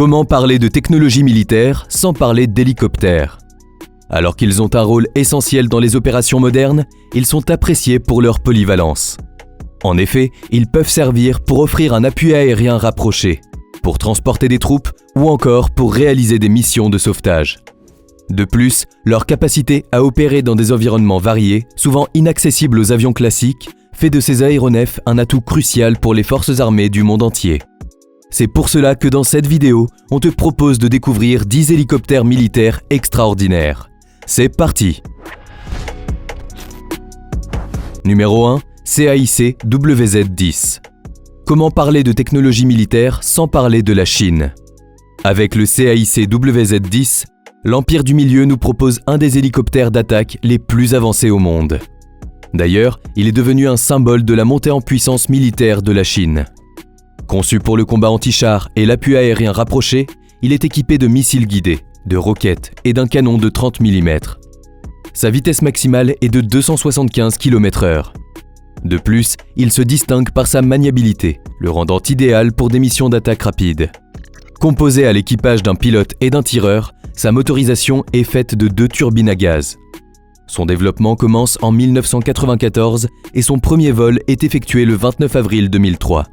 Comment parler de technologie militaire sans parler d'hélicoptères ? Alors qu'ils ont un rôle essentiel dans les opérations modernes, ils sont appréciés pour leur polyvalence. En effet, ils peuvent servir pour offrir un appui aérien rapproché, pour transporter des troupes ou encore pour réaliser des missions de sauvetage. De plus, leur capacité à opérer dans des environnements variés, souvent inaccessibles aux avions classiques, fait de ces aéronefs un atout crucial pour les forces armées du monde entier. C'est pour cela que dans cette vidéo, on te propose de découvrir 10 hélicoptères militaires extraordinaires. C'est parti! Numéro 1. CAIC WZ-10. Comment parler de technologie militaire sans parler de la Chine? Avec le CAIC WZ-10, l'Empire du Milieu nous propose un des hélicoptères d'attaque les plus avancés au monde. D'ailleurs, il est devenu un symbole de la montée en puissance militaire de la Chine. Conçu pour le combat anti-char et l'appui aérien rapproché, il est équipé de missiles guidés, de roquettes et d'un canon de 30 mm. Sa vitesse maximale est de 275 km/h. De plus, il se distingue par sa maniabilité, le rendant idéal pour des missions d'attaque rapide. Composé à l'équipage d'un pilote et d'un tireur, sa motorisation est faite de 2 turbines à gaz. Son développement commence en 1994 et son premier vol est effectué le 29 avril 2003.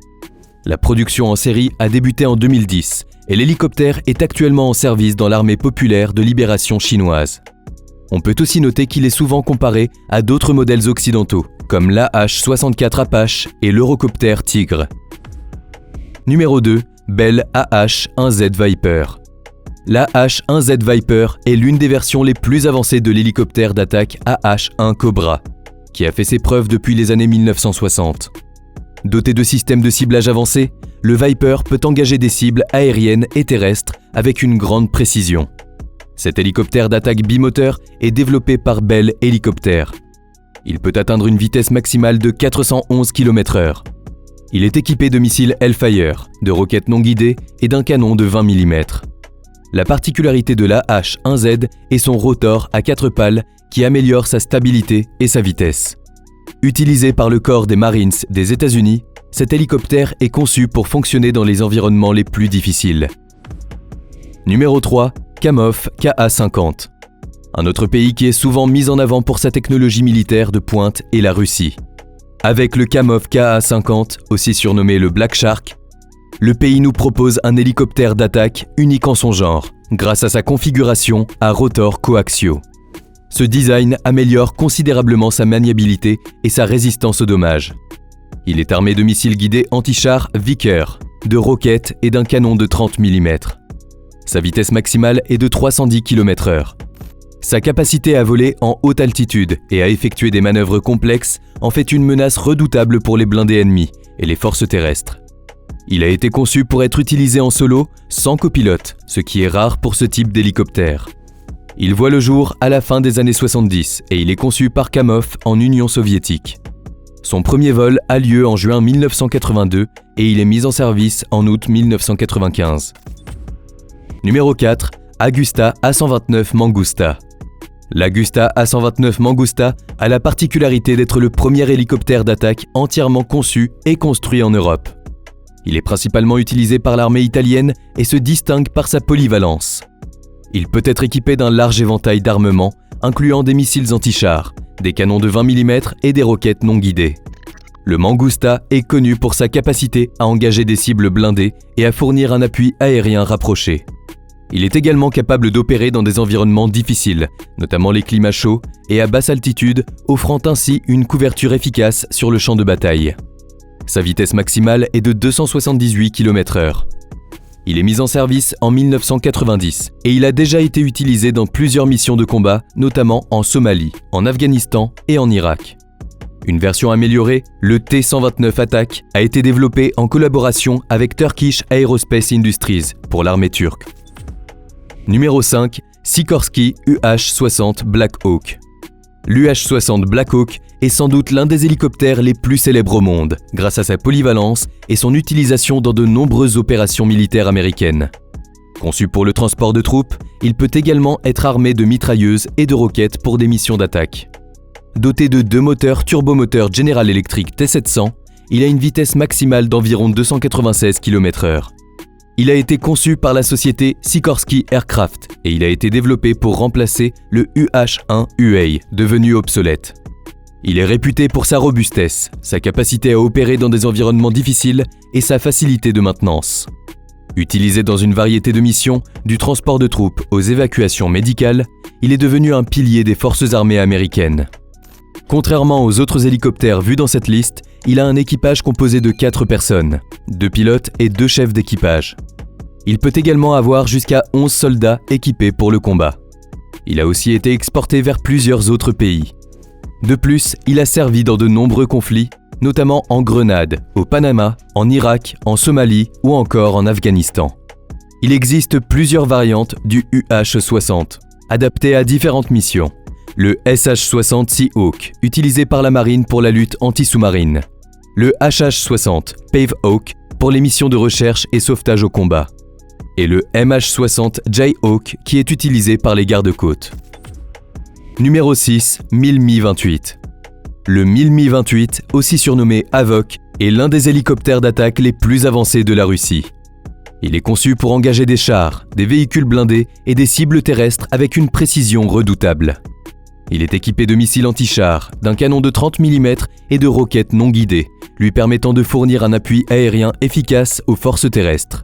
La production en série a débuté en 2010 et l'hélicoptère est actuellement en service dans l'armée populaire de libération chinoise. On peut aussi noter qu'il est souvent comparé à d'autres modèles occidentaux, comme l'AH-64 Apache et l'Eurocopter Tigre. Numéro 2. Bell AH-1Z Viper. L'AH-1Z Viper est l'une des versions les plus avancées de l'hélicoptère d'attaque AH-1 Cobra, qui a fait ses preuves depuis les années 1960. Doté de systèmes de ciblage avancés, le Viper peut engager des cibles aériennes et terrestres avec une grande précision. Cet hélicoptère d'attaque bimoteur est développé par Bell Helicopter. Il peut atteindre une vitesse maximale de 411 km/h. Il est équipé de missiles Hellfire, de roquettes non guidées et d'un canon de 20 mm. La particularité de l'AH-1Z est son rotor à 4 pales qui améliore sa stabilité et sa vitesse. Utilisé par le corps des Marines des États-Unis, cet hélicoptère est conçu pour fonctionner dans les environnements les plus difficiles. Numéro 3. Kamov Ka-50. Un autre pays qui est souvent mis en avant pour sa technologie militaire de pointe est la Russie. Avec le Kamov Ka-50, aussi surnommé le Black Shark, le pays nous propose un hélicoptère d'attaque unique en son genre, grâce à sa configuration à rotor coaxiaux. Ce design améliore considérablement sa maniabilité et sa résistance aux dommages. Il est armé de missiles guidés anti-char Vickers, de roquettes et d'un canon de 30 mm. Sa vitesse maximale est de 310 km/h. Sa capacité à voler en haute altitude et à effectuer des manœuvres complexes en fait une menace redoutable pour les blindés ennemis et les forces terrestres. Il a été conçu pour être utilisé en solo sans copilote, ce qui est rare pour ce type d'hélicoptère. Il voit le jour à la fin des années 70 et il est conçu par Kamov en Union soviétique. Son premier vol a lieu en juin 1982 et il est mis en service en août 1995. Numéro 4. Agusta A129 Mangusta. L'Agusta A129 Mangusta a la particularité d'être le premier hélicoptère d'attaque entièrement conçu et construit en Europe. Il est principalement utilisé par l'armée italienne et se distingue par sa polyvalence. Il peut être équipé d'un large éventail d'armements, incluant des missiles anti-chars, des canons de 20 mm et des roquettes non guidées. Le Mangusta est connu pour sa capacité à engager des cibles blindées et à fournir un appui aérien rapproché. Il est également capable d'opérer dans des environnements difficiles, notamment les climats chauds et à basse altitude, offrant ainsi une couverture efficace sur le champ de bataille. Sa vitesse maximale est de 278 km/h. Il est mis en service en 1990 et il a déjà été utilisé dans plusieurs missions de combat, notamment en Somalie, en Afghanistan et en Irak. Une version améliorée, le T-129 Attack, a été développée en collaboration avec Turkish Aerospace Industries pour l'armée turque. Numéro 5. Sikorsky UH-60 Black Hawk. L'UH-60 Black Hawk est sans doute l'un des hélicoptères les plus célèbres au monde, grâce à sa polyvalence et son utilisation dans de nombreuses opérations militaires américaines. Conçu pour le transport de troupes, il peut également être armé de mitrailleuses et de roquettes pour des missions d'attaque. Doté de 2 moteurs turbomoteurs General Electric T700, il a une vitesse maximale d'environ 296 km/h. Il a été conçu par la société Sikorsky Aircraft et il a été développé pour remplacer le UH-1 UA, devenu obsolète. Il est réputé pour sa robustesse, sa capacité à opérer dans des environnements difficiles et sa facilité de maintenance. Utilisé dans une variété de missions, du transport de troupes aux évacuations médicales, il est devenu un pilier des forces armées américaines. Contrairement aux autres hélicoptères vus dans cette liste, il a un équipage composé de 4 personnes, 2 pilotes et 2 chefs d'équipage. Il peut également avoir jusqu'à 11 soldats équipés pour le combat. Il a aussi été exporté vers plusieurs autres pays. De plus, il a servi dans de nombreux conflits, notamment en Grenade, au Panama, en Irak, en Somalie ou encore en Afghanistan. Il existe plusieurs variantes du UH-60, adaptées à différentes missions. Le SH-60 Seahawk, utilisé par la marine pour la lutte anti-sous-marine. Le HH-60 Pavehawk pour les missions de recherche et sauvetage au combat. Et le MH-60 Jayhawk qui est utilisé par les gardes-côtes. Numéro 6, 1000 Mi-28. Le 1000 Mi-28, aussi surnommé Havok, est l'un des hélicoptères d'attaque les plus avancés de la Russie. Il est conçu pour engager des chars, des véhicules blindés et des cibles terrestres avec une précision redoutable. Il est équipé de missiles anti-chars, d'un canon de 30 mm et de roquettes non guidées, lui permettant de fournir un appui aérien efficace aux forces terrestres.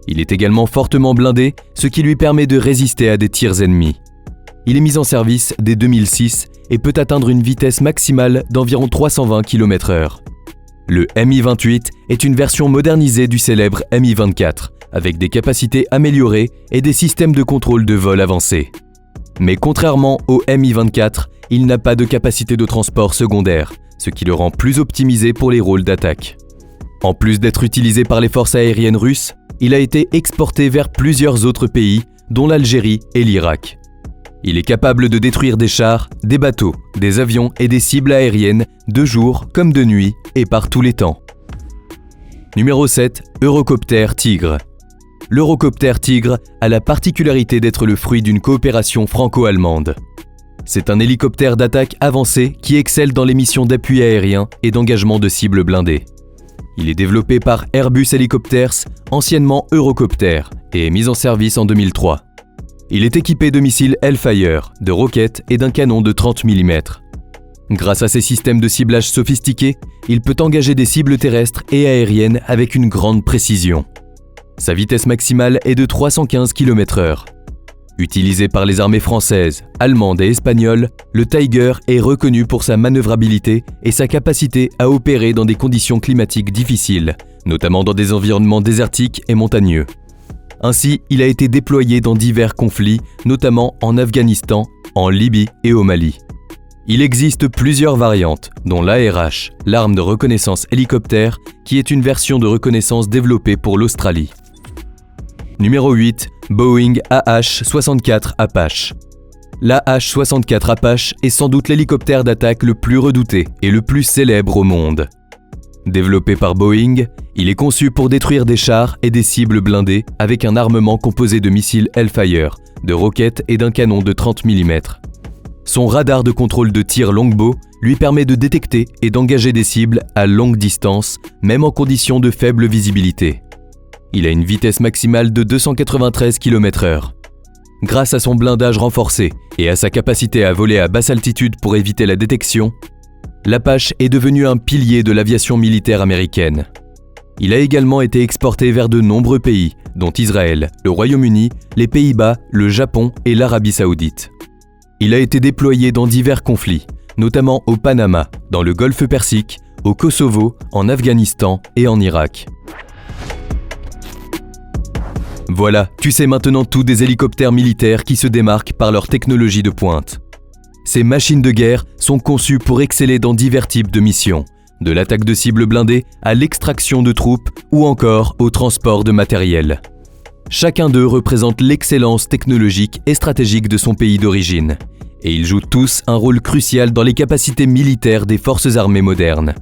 Il est également fortement blindé, ce qui lui permet de résister à des tirs ennemis. Il est mis en service dès 2006 et peut atteindre une vitesse maximale d'environ 320 km/h. Le Mi-28 est une version modernisée du célèbre Mi-24, avec des capacités améliorées et des systèmes de contrôle de vol avancés. Mais contrairement au Mi-24, il n'a pas de capacité de transport secondaire, ce qui le rend plus optimisé pour les rôles d'attaque. En plus d'être utilisé par les forces aériennes russes, il a été exporté vers plusieurs autres pays, dont l'Algérie et l'Irak. Il est capable de détruire des chars, des bateaux, des avions et des cibles aériennes de jour comme de nuit et par tous les temps. Numéro 7, Eurocopter Tigre. L'Eurocopter Tigre a la particularité d'être le fruit d'une coopération franco-allemande. C'est un hélicoptère d'attaque avancé qui excelle dans les missions d'appui aérien et d'engagement de cibles blindées. Il est développé par Airbus Helicopters, anciennement Eurocopter, et est mis en service en 2003. Il est équipé de missiles Hellfire, de roquettes et d'un canon de 30 mm. Grâce à ses systèmes de ciblage sophistiqués, il peut engager des cibles terrestres et aériennes avec une grande précision. Sa vitesse maximale est de 315 km/h. Utilisé par les armées françaises, allemandes et espagnoles, le Tiger est reconnu pour sa manœuvrabilité et sa capacité à opérer dans des conditions climatiques difficiles, notamment dans des environnements désertiques et montagneux. Ainsi, il a été déployé dans divers conflits, notamment en Afghanistan, en Libye et au Mali. Il existe plusieurs variantes, dont l'ARH, l'arme de reconnaissance hélicoptère, qui est une version de reconnaissance développée pour l'Australie. Numéro 8, Boeing AH-64 Apache. L'AH-64 Apache est sans doute l'hélicoptère d'attaque le plus redouté et le plus célèbre au monde. Développé par Boeing, il est conçu pour détruire des chars et des cibles blindées avec un armement composé de missiles Hellfire, de roquettes et d'un canon de 30 mm. Son radar de contrôle de tir Longbow lui permet de détecter et d'engager des cibles à longue distance, même en conditions de faible visibilité. Il a une vitesse maximale de 293 km/h. Grâce à son blindage renforcé et à sa capacité à voler à basse altitude pour éviter la détection, l'Apache est devenu un pilier de l'aviation militaire américaine. Il a également été exporté vers de nombreux pays, dont Israël, le Royaume-Uni, les Pays-Bas, le Japon et l'Arabie Saoudite. Il a été déployé dans divers conflits, notamment au Panama, dans le Golfe Persique, au Kosovo, en Afghanistan et en Irak. Voilà, tu sais maintenant tout des hélicoptères militaires qui se démarquent par leur technologie de pointe. Ces machines de guerre sont conçues pour exceller dans divers types de missions, de l'attaque de cibles blindées à l'extraction de troupes ou encore au transport de matériel. Chacun d'eux représente l'excellence technologique et stratégique de son pays d'origine, et ils jouent tous un rôle crucial dans les capacités militaires des forces armées modernes.